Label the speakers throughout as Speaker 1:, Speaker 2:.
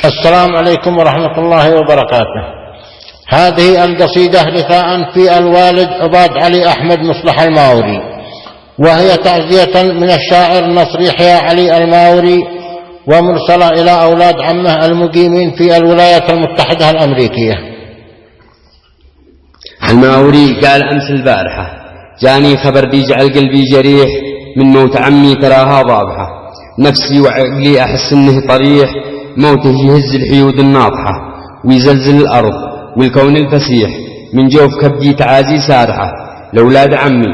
Speaker 1: السلام عليكم ورحمة الله وبركاته. هذه القصيدة رثاء في الوالد عباد علي أحمد مصلح الماوري، وهي تعزية من الشاعر النصر يحيى علي الماوري، ومرسلة إلى أولاد عمه المقيمين في الولايات المتحدة الأمريكية.
Speaker 2: الماوري قال أمس البارحة جاني خبر بيجعل قلبي جريح من موت عمي تراها ضابحة، نفسي وعقلي أحس إنه طريح، موته يهز الحيود الناطحة ويزلزل الأرض والكون الفسيح، من جوف كبدي تعازي سارحة لأولاد عمي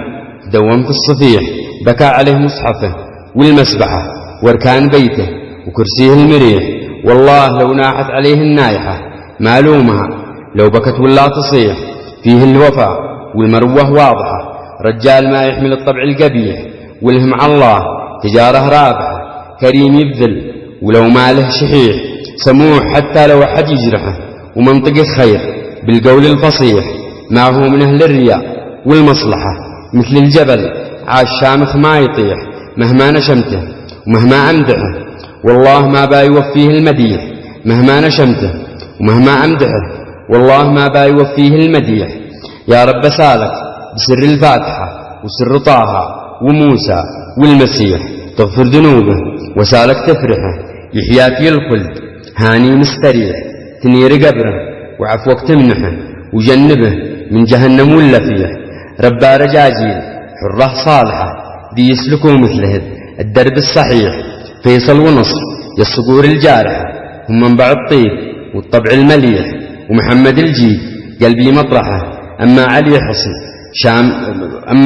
Speaker 2: دوم في الصفيح، بكى عليه مصحفه والمسبحة واركان بيته وكرسيه المريح، والله لو ناحت عليه النايحة ما لومها، لو بكت ولا تصيح، فيه الوفاء والمروة واضحة، رجال ما يحمل الطبع القبيح والهم على الله تجاره رابحة، كريم يبذل ولو ماله شحيح، سموح حتى لو أحد يجرحه، ومنطقة خير بالقول الفصيح، ما هو من أهل الرياء والمصلحة، مثل الجبل عاش شامخ ما يطيح، مهما نشمته ومهما أمدحه والله ما بايوفيه المديح، مهما نشمته ومهما أمدحه والله ما بايوفيه المديح. يا رب سالك بسر الفاتحة وسر طه وموسى والمسيح تغفر ذنوبه، وسالك تفرحه يحيا في الخلد هاني مستريح، تنير قبره وعفوك تمنحه وجنبه من جهنم واللفيح، ربا رجاجيل حره صالحة ذي يسلكوا مثله الدرب الصحيح، فيصل ونصر يالصقور الجارحة هم منبع الطيب والطبع المليح، ومحمد الجيد قلبي مطرحه، أما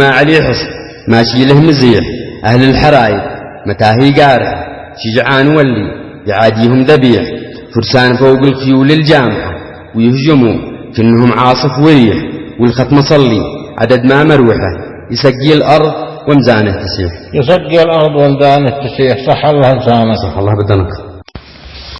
Speaker 2: علي حصن ماشي له مزيح، أهل الحرايب متاهي قارحة شجعان ولي يعاديهم ذبيح، فرسان فوق الخيول الجامحة ويهجموا كأنهم عاصف وريح، والختم صلي عدد ما مروحه، يسقي الأرض ومزانه تسيح.
Speaker 1: يسقي الأرض ومزانه تسيح. صح الله لسانك.
Speaker 2: صح الله بدنك.